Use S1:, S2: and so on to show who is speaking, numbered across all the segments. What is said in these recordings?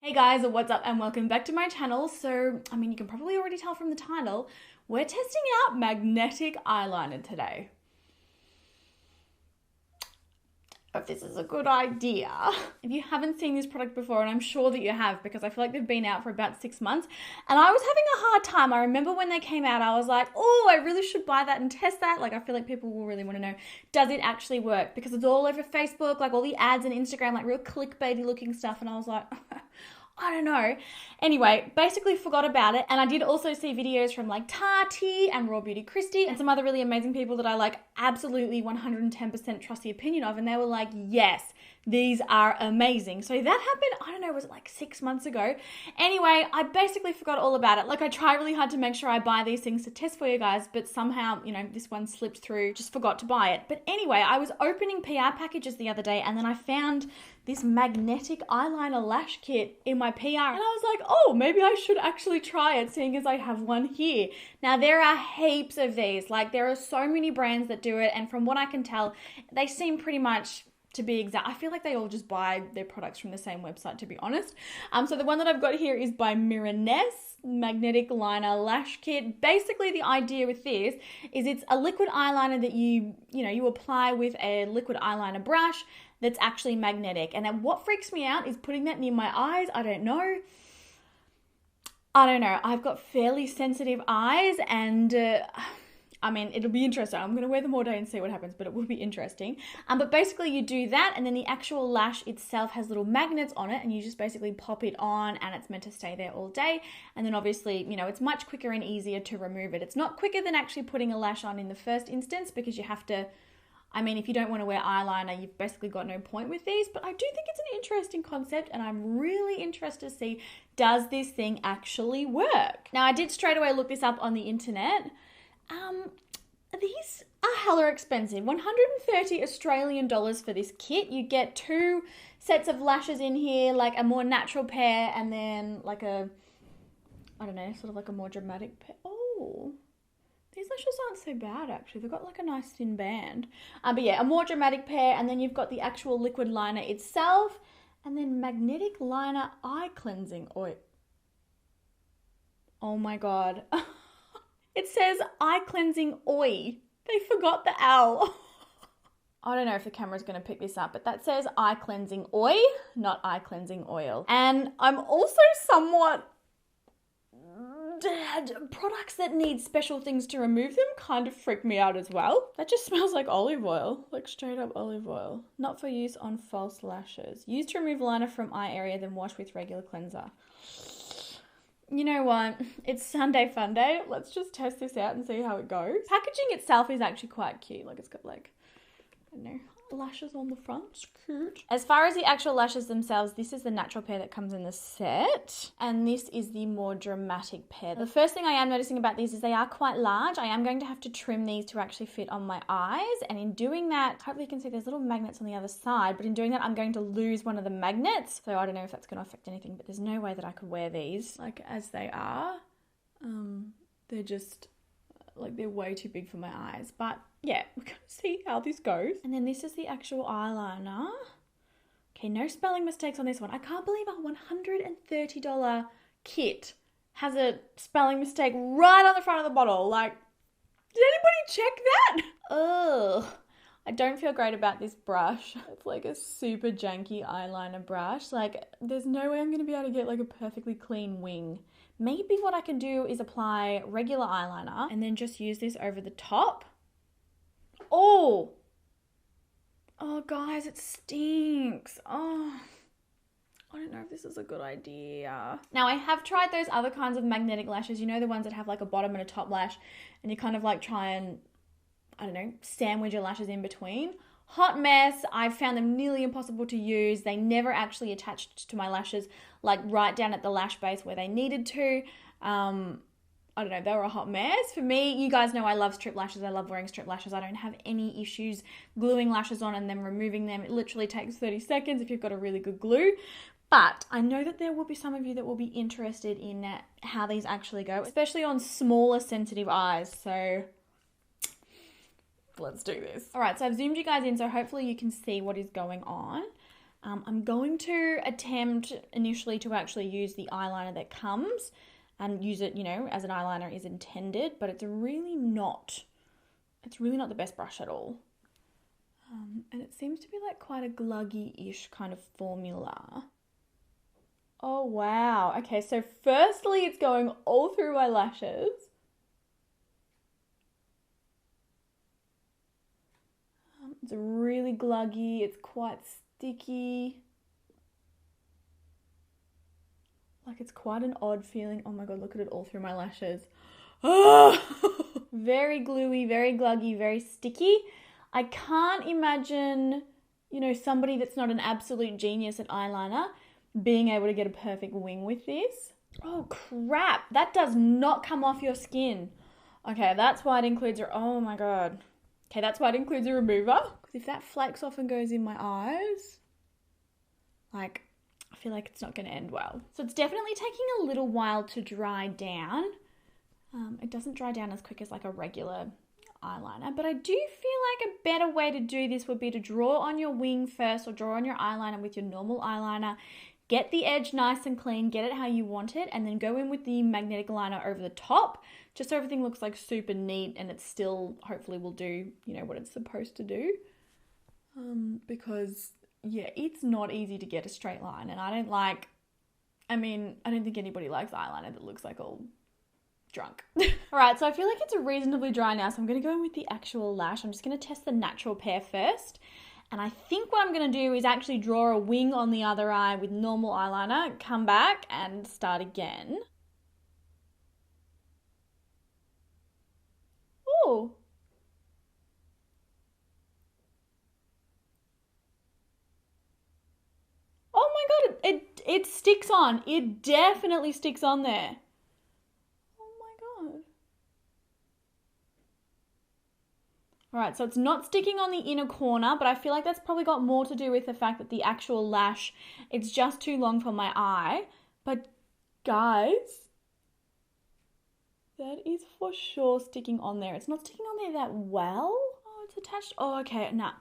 S1: Hey guys, what's up and welcome back to my channel. So, you can probably already tell from the title, we're testing out magnetic eyeliner today. If this is a good idea. If you haven't seen this product before, and I'm sure that you have because I feel like they've been out for about 6 months and I was having a hard time. I remember when they came out, I was like, oh, I really should buy that and test that. Like, I feel like people will really want to know, does it actually work? Because it's all over Facebook, like all the ads and Instagram, like real clickbaity looking stuff. And I was like, I don't know. Anyway, basically forgot about it. And I did also see videos from like Tati and Raw Beauty Christy and some other really amazing people that I like absolutely 110% trust the opinion of. And they were like, yes, these are amazing. So that happened, I don't know, was it like 6 months ago? Anyway, I basically forgot all about it. Like, I try really hard to make sure I buy these things to test for you guys, but somehow, this one slipped through, just forgot to buy it. But anyway, I was opening PR packages the other day and then I found this magnetic eyeliner lash kit in my PR. And I was like, oh, maybe I should actually try it, seeing as I have one here. Now, there are heaps of these. Like, there are so many brands that do it. And from what I can tell, they seem pretty much to be exact. I feel like they all just buy their products from the same website, to be honest. So the one that I've got here is by Miraness Magnetic Liner Lash Kit. Basically, the idea with this is it's a liquid eyeliner that you apply with a liquid eyeliner brush that's actually magnetic. And then what freaks me out is putting that near my eyes. I don't know. I've got fairly sensitive eyes and it'll be interesting. I'm going to wear them all day and see what happens, but it will be interesting. But basically you do that and then the actual lash itself has little magnets on it and you just basically pop it on and it's meant to stay there all day. And then obviously, it's much quicker and easier to remove it. It's not quicker than actually putting a lash on in the first instance because you have to, if you don't want to wear eyeliner, you've basically got no point with these. But I do think it's an interesting concept and I'm really interested to see, does this thing actually work? Now, I did straight away look this up on the internet. These are hella expensive. 130 Australian dollars for this kit. You get 2 sets of lashes in here, like a more natural pair and then like a, sort of like a more dramatic pair. Oh, these lashes aren't so bad actually. They've got like a nice thin band. But yeah, a more dramatic pair and then you've got the actual liquid liner itself and then magnetic liner eye cleansing oil. Oh my God. It says eye cleansing oil. They forgot the L. I don't know if the camera's going to pick this up, but that says eye cleansing oil, not eye cleansing oil. And I'm also somewhat... products that need special things to remove them kind of freak me out as well. That just smells like olive oil, like straight up olive oil. Not for use on false lashes. Used to remove liner from eye area, then wash with regular cleanser. You know what? It's Sunday fun day. Let's just test this out and see how it goes. Packaging itself is actually quite cute. Like, it's got like, I don't know, lashes on the front. It's cute. As far as the actual lashes themselves, this is the natural pair that comes in the set. And this is the more dramatic pair. The first thing I am noticing about these is they are quite large. I am going to have to trim these to actually fit on my eyes. And in doing that, hopefully you can see there's little magnets on the other side. But in doing that, I'm going to lose one of the magnets. So I don't know if that's going to affect anything, but there's no way that I could wear these like as they are. They're just... like, they're way too big for my eyes. But yeah, we're going to see how this goes. And then this is the actual eyeliner. Okay, no spelling mistakes on this one. I can't believe a $130 kit has a spelling mistake right on the front of the bottle. Like, did anybody check that? Ugh. I don't feel great about this brush. It's like a super janky eyeliner brush. Like, there's no way I'm going to be able to get like a perfectly clean wing. Maybe what I can do is apply regular eyeliner and then just use this over the top. Oh, guys, it stinks. Oh, I don't know if this is a good idea. Now, I have tried those other kinds of magnetic lashes. You know, the ones that have like a bottom and a top lash and you kind of like try and, sandwich your lashes in between. Hot mess. I've found them nearly impossible to use. They never actually attached to my lashes, like right down at the lash base where they needed to. I don't know, they were a hot mess. For me, you guys know I love strip lashes. I love wearing strip lashes. I don't have any issues gluing lashes on and then removing them. It literally takes 30 seconds if you've got a really good glue. But I know that there will be some of you that will be interested in how these actually go, especially on smaller sensitive eyes. So let's do this. All right, so I've zoomed you guys in, so hopefully you can see what is going on. I'm going to attempt initially to actually use the eyeliner that comes and use it, as an eyeliner is intended, but it's really not the best brush at all. And it seems to be like quite a gluggy-ish kind of formula. Oh, wow. Okay, so firstly, it's going all through my lashes. It's really gluggy. It's quite sticky. Like, it's quite an odd feeling. Oh my God, look at it all through my lashes. Oh! Very gluey, very gluggy, very sticky. I can't imagine, somebody that's not an absolute genius at eyeliner being able to get a perfect wing with this. Oh crap, that does not come off your skin. Okay, that's why it includes oh my God. Okay, that's why it includes a remover. Because if that flakes off and goes in my eyes, I feel like it's not going to end well. So it's definitely taking a little while to dry down. It doesn't dry down as quick as like a regular eyeliner, but I do feel like a better way to do this would be to draw on your wing first, or draw on your eyeliner with your normal eyeliner, get the edge nice and clean, get it how you want it, and then go in with the magnetic liner over the top, just so everything looks like super neat and it still hopefully will do, what it's supposed to do. Because yeah, it's not easy to get a straight line, and I don't think anybody likes eyeliner that looks like all drunk. All right, so I feel like it's reasonably dry now, so I'm going to go in with the actual lash. I'm just going to test the natural pair first. And I think what I'm going to do is actually draw a wing on the other eye with normal eyeliner, come back and start again. Oh. Oh my God, it sticks on. It definitely sticks on there. All right, so it's not sticking on the inner corner, but I feel like that's probably got more to do with the fact that the actual lash, it's just too long for my eye. But guys, that is for sure sticking on there. It's not sticking on there that well. Oh, it's attached. Oh, okay, nah.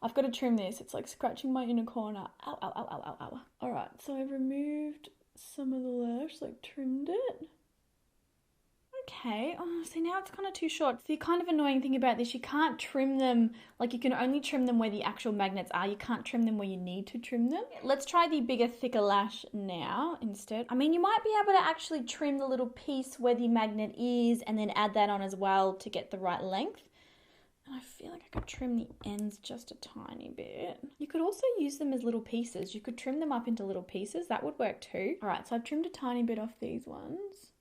S1: I've got to trim this. It's like scratching my inner corner. Ow, ow, ow, ow, ow, ow. All right, so I've removed some of the lash, like trimmed it. Okay, oh, see now it's kind of too short. The kind of annoying thing about this, you can't trim them, like you can only trim them where the actual magnets are. You can't trim them where you need to trim them. Let's try the bigger, thicker lash now instead. I mean, you might be able to actually trim the little piece where the magnet is and then add that on as well to get the right length. And I feel like I could trim the ends just a tiny bit. You could also use them as little pieces. You could trim them up into little pieces. That would work too. All right, so I've trimmed a tiny bit off these ones.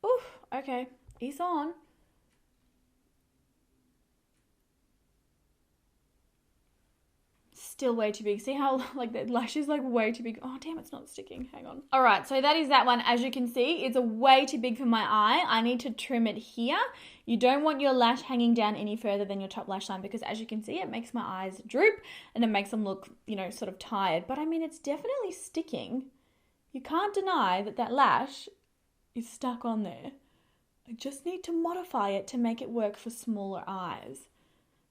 S1: Oof, okay, it's on. Still way too big. See how like the lash is like way too big. Oh damn, it's not sticking. Hang on. All right, so that is that one. As you can see, it's a way too big for my eye. I need to trim it here. You don't want your lash hanging down any further than your top lash line, because as you can see, it makes my eyes droop and it makes them look, sort of tired. But I mean, it's definitely sticking. You can't deny that that lash is stuck on there. I just need to modify it to make it work for smaller eyes.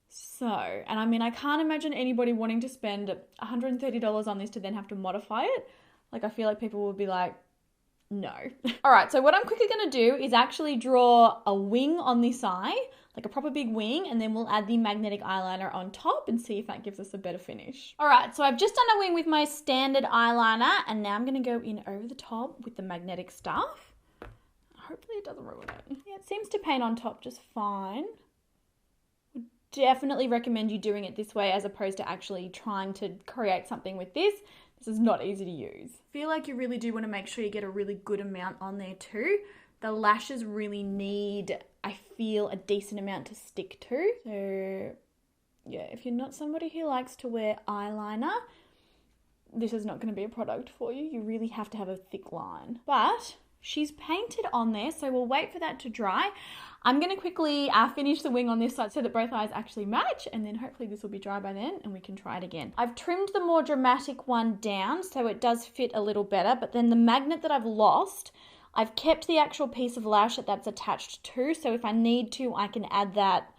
S1: So, and I mean, I can't imagine anybody wanting to spend $130 on this to then have to modify it. Like, I feel like people would be like, no. All right, so what I'm quickly going to do is actually draw a wing on this eye, like a proper big wing, and then we'll add the magnetic eyeliner on top and see if that gives us a better finish. All right, so I've just done a wing with my standard eyeliner, and now I'm going to go in over the top with the magnetic stuff. Hopefully it doesn't ruin it. Yeah, it seems to paint on top just fine. Would definitely recommend you doing it this way as opposed to actually trying to create something with this. This is not easy to use. I feel like you really do want to make sure you get a really good amount on there too. The lashes really need, I feel, a decent amount to stick to. So yeah, if you're not somebody who likes to wear eyeliner, this is not going to be a product for you. You really have to have a thick line. But she's painted on there, so we'll wait for that to dry. I'm going to quickly finish the wing on this side so that both eyes actually match, and then hopefully this will be dry by then and we can try it again. I've trimmed the more dramatic one down so it does fit a little better, but then the magnet that I've lost, I've kept the actual piece of lash that that's attached to, so if I need to, I can add that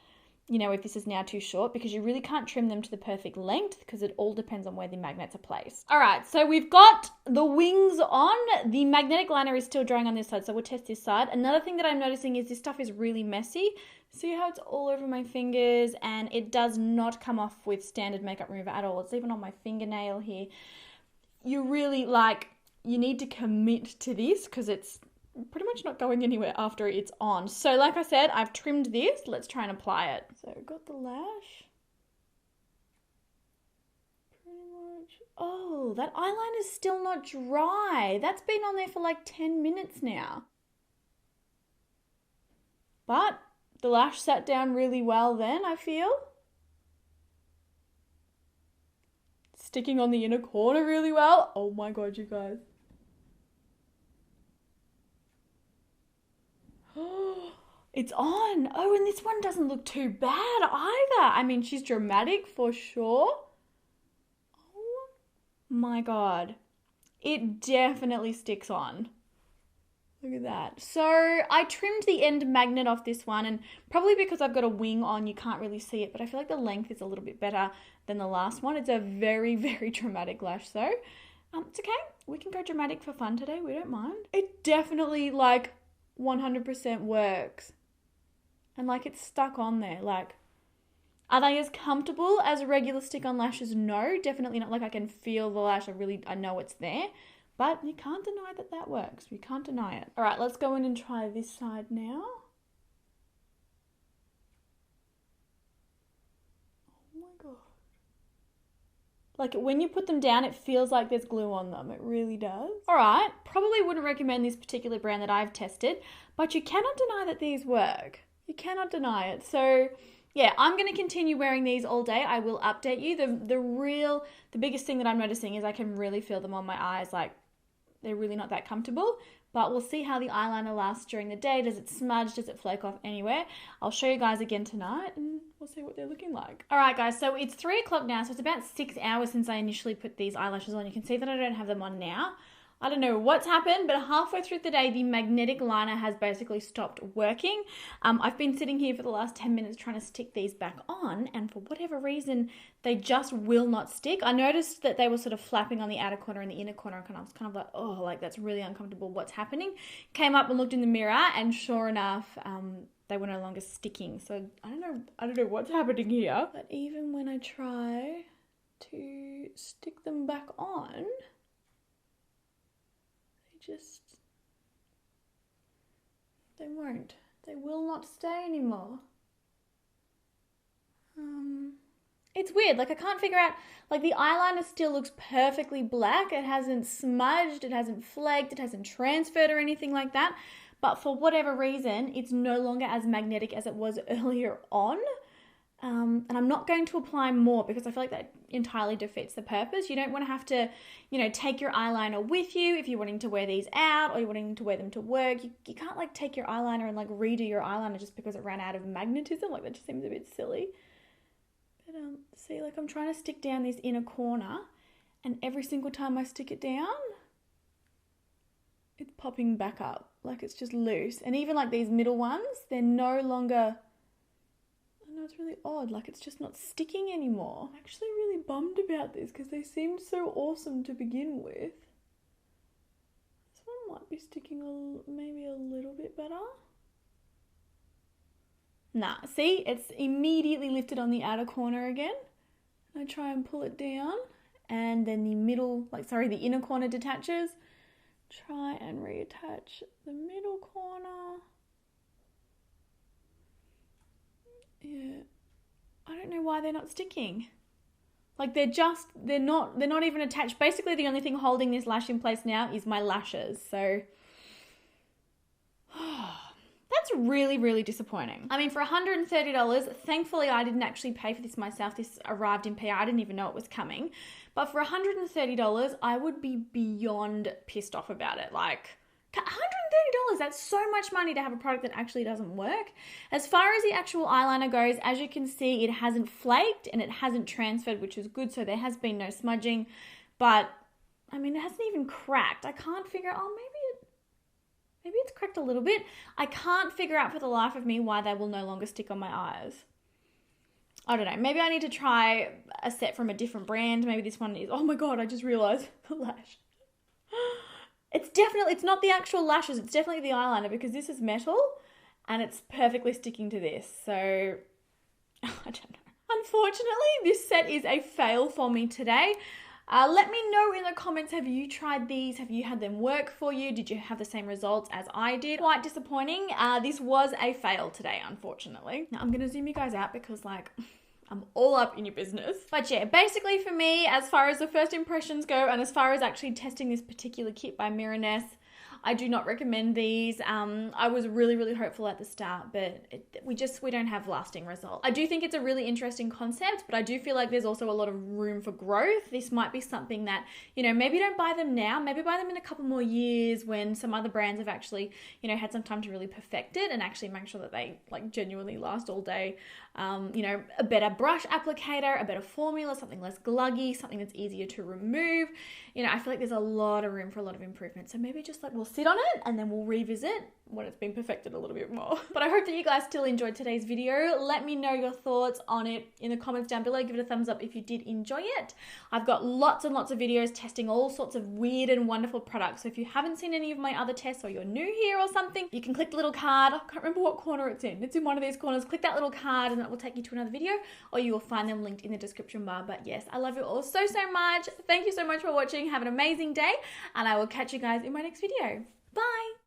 S1: if this is now too short, because you really can't trim them to the perfect length because it all depends on where the magnets are placed. All right, so we've got the wings on. The magnetic liner is still drying on this side, so we'll test this side. Another thing that I'm noticing is this stuff is really messy. See how it's all over my fingers, and it does not come off with standard makeup remover at all. It's even on my fingernail here. You really, you need to commit to this because it's pretty much not going anywhere after it's on. So like I said, I've trimmed this. Let's try and apply it. So I've got the lash. Pretty much. Oh, that eyeliner's still not dry. That's been on there for like 10 minutes now. But the lash sat down really well then, I feel. Sticking on the inner corner really well. Oh my God, you guys. It's on. Oh, and this one doesn't look too bad either. I mean, she's dramatic for sure. Oh my God. It definitely sticks on. Look at that. So I trimmed the end magnet off this one, and probably because I've got a wing on, you can't really see it, but I feel like the length is a little bit better than the last one. It's a very, very dramatic lash though. It's okay. We can go dramatic for fun today. We don't mind. It definitely 100% works. And it's stuck on there. Are they as comfortable as a regular stick-on lashes? No, definitely not. I can feel the lash. I know it's there. But you can't deny that that works. You can't deny it. All right, let's go in and try this side now. Oh my God. When you put them down, it feels like there's glue on them. It really does. All right, probably wouldn't recommend this particular brand that I've tested, but you cannot deny that these work. You cannot deny it. So yeah, I'm going to continue wearing these all day. I will update you. The biggest thing that I'm noticing is I can really feel them on my eyes. They're really not that comfortable, but we'll see how the eyeliner lasts during the day. Does it smudge? Does it flake off anywhere? I'll show you guys again tonight and we'll see what they're looking like. All right, guys, so it's 3 o'clock now, so it's about 6 hours since I initially put these eyelashes on. You can see that I don't have them on now. I don't know what's happened, but halfway through the day, the magnetic liner has basically stopped working. I've been sitting here for the last 10 minutes trying to stick these back on, and for whatever reason, they just will not stick. I noticed that they were sort of flapping on the outer corner and the inner corner, and I was kind of like, oh, that's really uncomfortable. What's happening? Came up and looked in the mirror, and sure enough, they were no longer sticking. So I don't know what's happening here. But even when I try to stick them back on, they won't. They will not stay anymore. It's weird. I can't figure out, the eyeliner still looks perfectly black. It hasn't smudged, it hasn't flaked, it hasn't transferred or anything like that. But for whatever reason, it's no longer as magnetic as it was earlier on. And I'm not going to apply more because I feel like that entirely defeats the purpose. You don't want to have to, take your eyeliner with you if you're wanting to wear these out or you're wanting to wear them to work. You can't take your eyeliner and redo your eyeliner just because it ran out of magnetism. That just seems a bit silly. But see, I'm trying to stick down this inner corner, and every single time I stick it down, it's popping back up. It's just loose. And even these middle ones, they're no longer... It's really odd, it's just not sticking anymore. I'm actually really bummed about this because they seemed so awesome to begin with. This one might be sticking maybe a little bit better. Nah, see, it's immediately lifted on the outer corner again. I try and pull it down, and then the inner corner detaches. Try and reattach the middle corner. Yeah, I don't know why they're not sticking. They're not even attached. Basically, the only thing holding this lash in place now is my lashes. So that's really, really disappointing. I mean, for $130, thankfully I didn't actually pay for this myself. This arrived in PR. I didn't even know it was coming. But for $130, I would be beyond pissed off about it. $130, that's so much money to have a product that actually doesn't work. As far as the actual eyeliner goes, as you can see, it hasn't flaked and it hasn't transferred, which is good. So there has been no smudging, but I mean, it hasn't even cracked. I can't figure out, maybe it's cracked a little bit. I can't figure out for the life of me why they will no longer stick on my eyes. I don't know, maybe I need to try a set from a different brand. Maybe this one is, oh my God, I just realized the lash. It's not the actual lashes, it's definitely the eyeliner, because this is metal and it's perfectly sticking to this. So, I don't know. Unfortunately, this set is a fail for me today. Let me know in the comments, have you tried these? Have you had them work for you? Did you have the same results as I did? Quite disappointing. This was a fail today, unfortunately. Now, I'm going to zoom you guys out because, like, I'm all up in your business. But yeah, basically for me, as far as the first impressions go, and as far as actually testing this particular kit by Miraness, I do not recommend these. I was really, really hopeful at the start, but we don't have lasting results. I do think it's a really interesting concept, but I do feel like there's also a lot of room for growth. This might be something that, you know, maybe don't buy them now, maybe buy them in a couple more years when some other brands have actually, you know, had some time to really perfect it and actually make sure that they like genuinely last all day. You know, a better brush applicator, a better formula, something less gluggy, something that's easier to remove. You know, I feel like there's a lot of room for a lot of improvement. So maybe just like we'll sit on it and then we'll revisit when it's been perfected a little bit more. But I hope that you guys still enjoyed today's video. Let me know your thoughts on it in the comments down below. Give it a thumbs up if you did enjoy it. I've got lots and lots of videos testing all sorts of weird and wonderful products. So if you haven't seen any of my other tests or you're new here or something, you can click the little card. I can't remember what corner it's in. It's in one of these corners. Click that little card and that will take you to another video, or you will find them linked in the description bar. But yes, I love you all so, so much. Thank you so much for watching. Have an amazing day, and I will catch you guys in my next video. Bye.